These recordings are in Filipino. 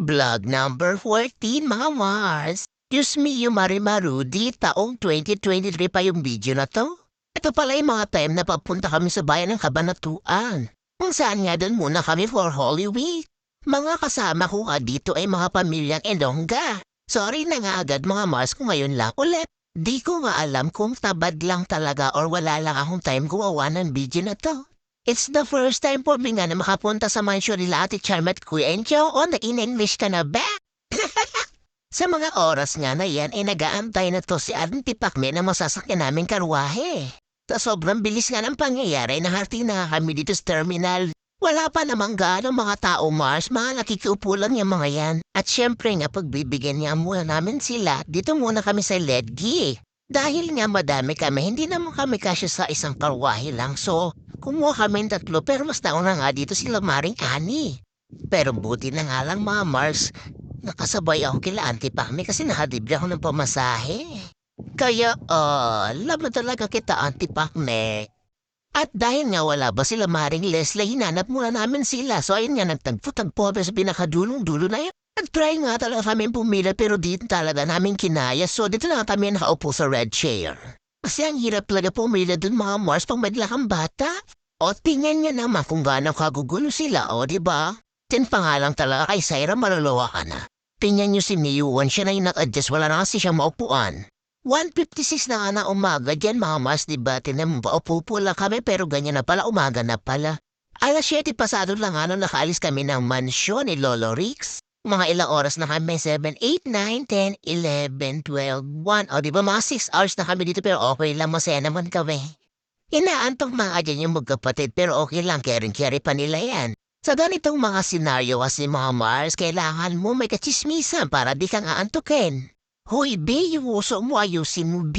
Vlog number 14, mga Mars. Diyos mio, Marimarudi, taong 2023 pa yung video na to. Ito pala yung mga time na papunta kami sa bayan ng Cabanatuan. Kung saan nga doon muna kami for Holy Week. Mga kasama ko nga dito ay mga pamilyang Ilongga. Sorry na nga agad mga Mars kung ngayon lang ulit. Di ko nga alam kung tabad lang talaga or wala lang akong time gumawa ng video na to. It's the first time po nga na makapunta sa mansion nila Ate Charm at Kuya Encho o nag-in-English ka na ba? Sa mga oras nga na yan ay nag-aantay na to si Auntie Pacme na masasakyan naming karwahe. Sa sobrang bilis nga ng pangyayari nahati na kami dito sa terminal. Wala pa namang gaano mga tao Mars, mga nakikiupo lang yung mga yan. At syempre nga pagbibigyan niya muna namin sila, dito muna kami sa Ledgi. Dahil nga madami kami, hindi naman kami kasya sa isang karwahe lang. So, kumuha kami ng 3 pero mas nauna nga dito sila Maring Ani. Pero buti na nga lang mga Mars, nakasabay ako kila Auntie Pacme kasi nakalibre ako ng pamasahe. Kaya, laban talaga kita Auntie Pacme. At dahil nga wala ba sila Maring Leslie, hinanap muna namin sila. So ayun nga, nagtagpo-tagpo kami sa pinakadulong-dulo na yun. Nag-try nga talaga kami pumila pero dito talaga namin kinaya. So dito na kami nakaupo sa red chair. Kasi ang hirap talaga pumila dun mga Mars pang madla kang bata. O tingnan niya naman kung gaano kagugulo sila, o diba? Tin pa nga lang talaga kay Syra maluluwa ka na. Tingnan niyo si Miyuan, siya na yung nag-adjust, wala na kasi siya maupuan. 1:56 na nga na umaga dyan mga Mars, diba? Tinan mo ba, upo lang kami pero ganyan na pala, umaga na pala. Alas 7 pasado lang nga nung nakaalis kami ng mansyon ni Lolo Rix. Mga ilang oras na kami, 7, 8, 9, 10, 11, 12, 1. O diba mga 6 hours na kami dito pero okay lang, masaya naman kami. Inaantok mga dyan yung magkapatid pero okay lang, caring-carry pa nila yan. Sa ganitong mga senaryo kasi mga Mars, kailangan mo may kachismisan para di kang aantukin. Hoy, B, yung uso mo ayusin mo, B.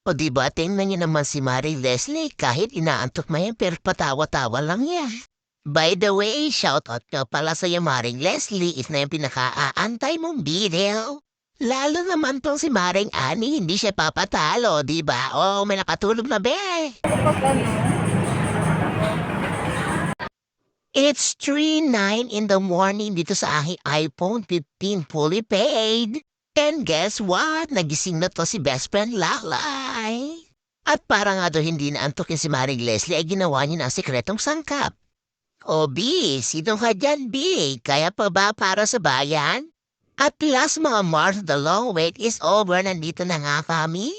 O diba, tingnan niyo naman si Marie Leslie kahit inaantok mo yan pero patawa-tawa lang yan. By the way, shoutout ka pala sa'yo Maring Leslie, is na yung pinaka-aantay mong video. Lalo naman tong si Maring Ani, hindi siya papatalo, di ba? Oh, may nakatulog na be. It's 3:09 in the morning dito sa aking iPhone 15 fully paid. And guess what? Nagising na to si best friend Lalay. At para nga daw hindi naantokin si Maring Leslie ay ginawa niya ng sikretong sangkap. O B, sino ka dyan B? Kaya pa ba para sa bayan? At last mga Mars, the long wait is over. Nandito na nga kami.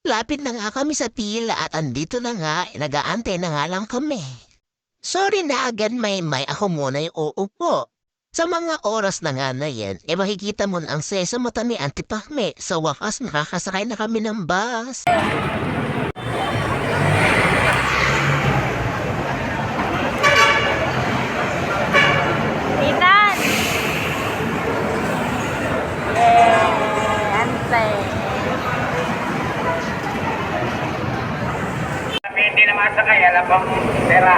Lapit na nga kami sa pila at andito na nga, nag-aantay na nga lang kami. Sorry na agad may ako muna yung uupo. Sa mga oras na nga na yan, makikita mo na ang seso mata ni Auntie Pacme. Sa wakas, nakakasakay na kami ng bus. Titan! Ante. Hindi na masakay, alam bang pera.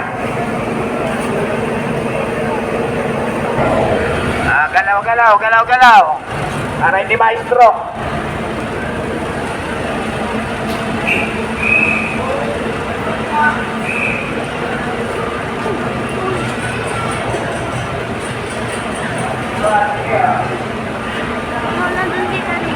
Galaw. Para hindi ma-stroke. Nandun si Kari.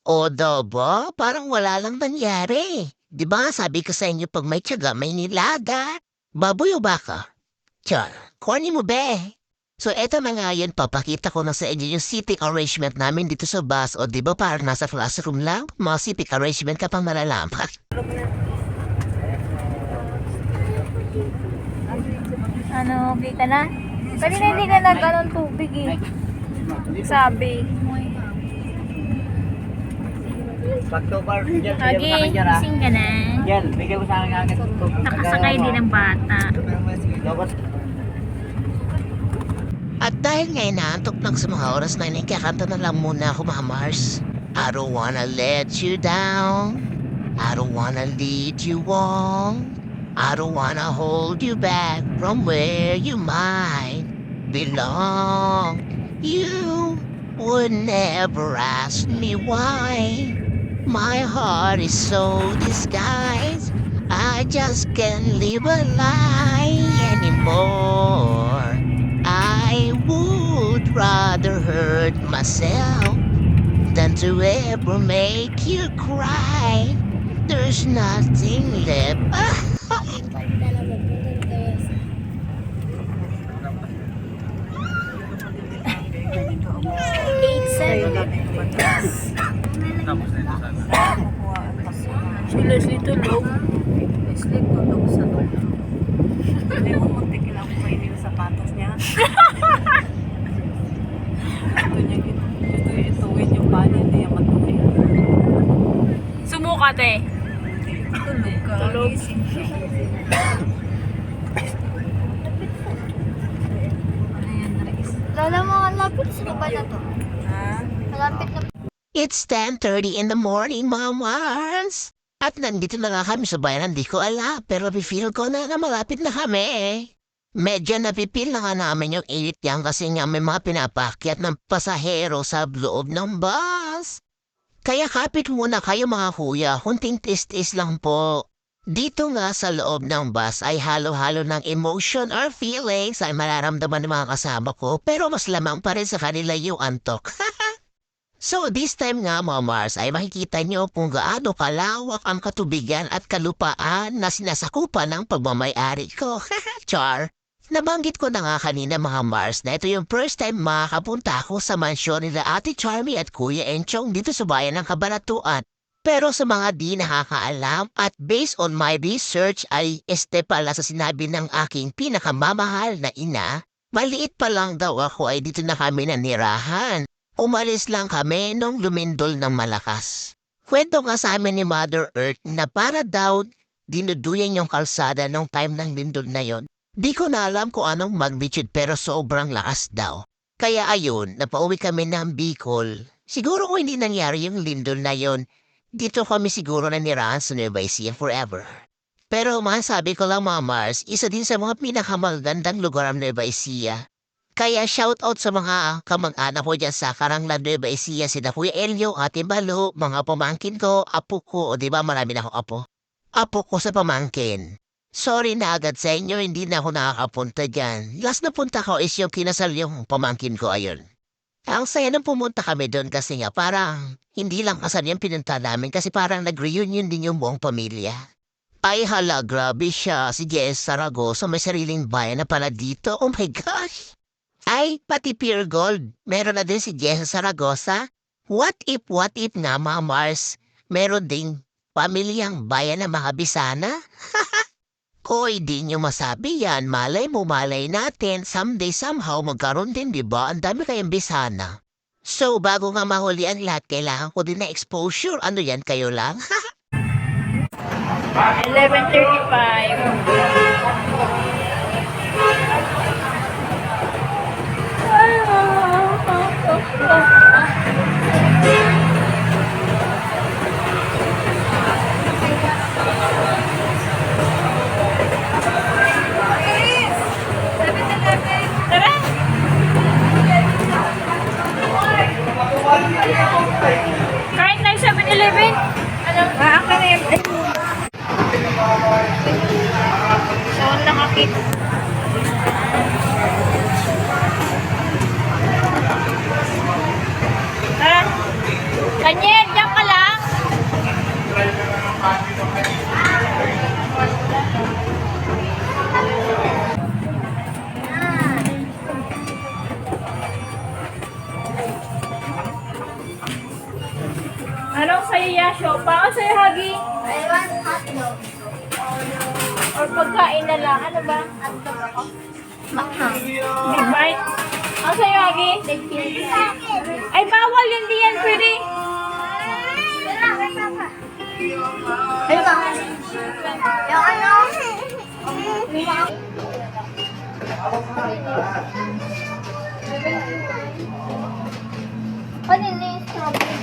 O ba? Parang wala lang nangyari. Di ba sabi ko sa inyo pag may tiyaga, may nilaga. Baboy o baka? Char, corny mo be. So eto na nga yun, papakita ko na sa inyo yung seating arrangement namin dito sa bus. O di ba parang nasa classroom lang? Mga seating arrangement ka pang malalaman. Ano, okay ka na? Kanina hindi ka nag-ganon tubig eh. Sabi. Pag-tubar, dyan, Agi, gising ka na. Yan, bigay mo sa akin agad. Nakasakay din ang bata. At dahil nga inaantok lang sa mga oras na yun, kakanta na lang muna ako mga Mars. I don't wanna let you down. I don't wanna lead you on. I don't wanna hold you back from where you might. belong. You would never ask me why. My heart is so disguised. I just can't live a lie anymore. I would rather hurt myself than to ever make you cry. There's nothing left. Eight, seven. Si Leslie tulog. Leslie tulog sa tulog. Hindi mo muntik lang kainin yung sapatos niya. Gusto niya ituwin yung bali, hindi niya matuwin. Sumuka, te. Tulog ka. Tulog. Gising siya. Ayan, Rex. Lala mo, malapit sa ba na to? Ha? Malapit na. It's 10:30 in the morning, mga Mars. At nandito na nga kami sa bayan, hindi ko alam, pero feel ko na malapit na kami. Medyo napipil na nga namin yung init yan kasi nga may mga pinapakyat ng pasahero sa loob ng bus. Kaya kapit muna kayo mga kuya, hunting tis-tis lang po. Dito nga sa loob ng bus ay halo-halo ng emotion or feelings ay mararamdaman ng mga kasama ko pero mas lamang pa rin sa kanila yung antok. So this time nga mga Mars ay makikita nyo kung gaano kalawak ang katubigan at kalupaan na sinasakupan ng pagmamayari ko. Char! Nabanggit ko na nga kanina mga Mars na ito yung first time makakapunta ako sa mansyon nila Ate Charmy at Kuya Enchong dito sa bayan ng Cabanatuan. Pero sa mga di nakakaalam at based on my research ay este pala sa sinabi ng aking pinakamamahal na ina, maliit pa lang daw ako ay dito na kami nanirahan. Umalis lang kami nung lumindol ng malakas. Kwento nga sa amin ni Mother Earth na para daw dinuduyan yung kalsada nung time ng lindol na yon. Di ko na alam kung anong magnitude pero sobrang lakas daw. Kaya ayun, napauwi kami ng Bicol. Siguro kung hindi nangyari yung lindol na yon, dito kami siguro nanirahan sa Nueva Ecija forever. Pero masabi ko lang mga Mars, isa din sa mga pinakamagandang lugar ang Nueva Ecija. Kaya shoutout sa mga kamag-anak ko dyan sa Karanglan Nueva Ecija, sina Kuya Elio, Ate Balo, mga pamangkin ko, apo ko, o diba marami na akong apo? Apo ko sa pamangkin. Sorry na agad sa inyo, hindi na ako nakakapunta dyan. Last na punta ko is yung kinasal yung pamangkin ko ayun. Ang saya nang pumunta kami doon kasi nga parang hindi lang kasal yung pinunta namin kasi parang nag-reunion din yung buong pamilya. Ay hala, grabe siya, si Jess Saragosa may sariling bayan na pala dito, oh my gosh! Ay, pati Pure Gold. Meron na din si Jessa Saragosa. What if nga mga Mars, meron ding pamilyang bayan na mga Bisana? Koy, di nyo masabi yan. Malay mo, malay natin. Someday, somehow, magkaroon din, di ba? Ang dami kayong Bisana. So, bago nga mahuli ang lahat, kailangan ko din na exposure. Ano yan, kayo lang? 11:35. Tara! Kahit na 7-Eleven. Ano? Akin na yun. So, nakakit. Tara! Kanyet, diyan ka lang. Anong sa'yo, Yasho? Paano sa'yo, Hagi? I want hotdog. Or pagkain na lang? Ano ba? Hotdog ako. Makhang. Big bite? Ano sa'yo, Hagi? Ay, bawal yun, di yan pwede. Ay, baka. Yung ano? Ano yung strawberry?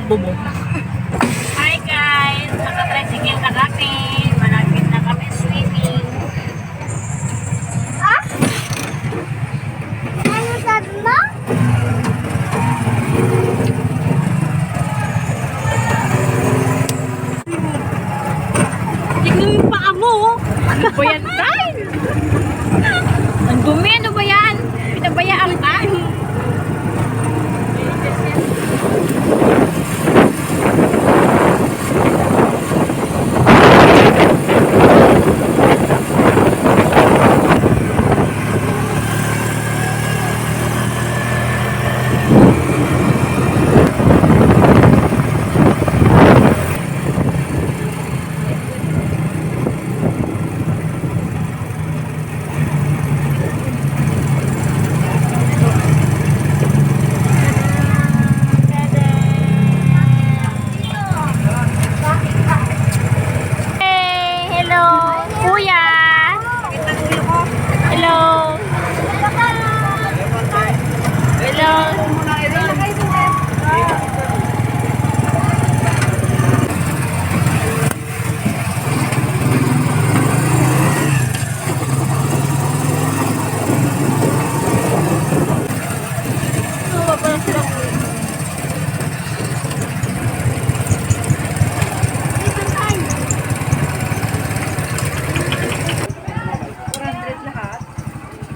Bubong. Hi guys! Naka-tricycle na kami. Malapit na kami swimming. Ano sabi mo? Tignan mo yung paa mo. Ano ba yan, Tay? Ang dumi, ano ba yan? Pinabayaan ka. Hey, hello, kuya. Hello. Hello.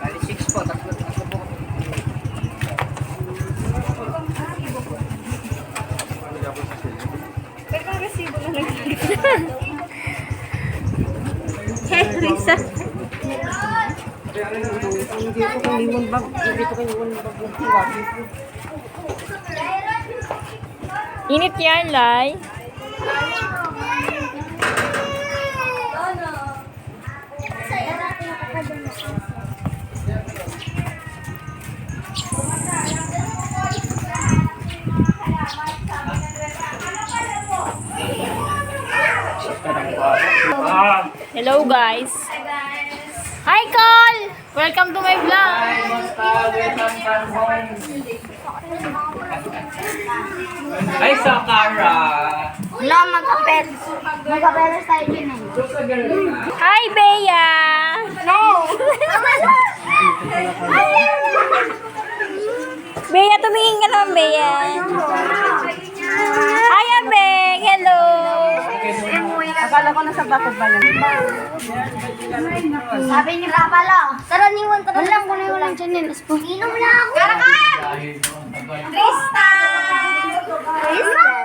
Bali 6 po, tatlo po. Hey, Risa. Init yan, Lai. Hello, guys. Hi, Col! Welcome to my vlog. Ay, Sakara! Wala, magkapel. Magkapelos tayo din eh. Hi, Bea! No! Bea, tumingin ka naman, Bea. Hi, Abeng! Hello! Akala ko nasa bato ba yan? Sabi ni Rapala, tara niwan ka na. Walang ko na yung walang dyan yun. Inom na ako. Karakan! Tristan!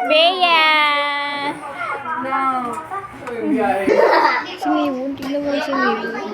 Bea! Si Miwon, tignan mo si Miwon.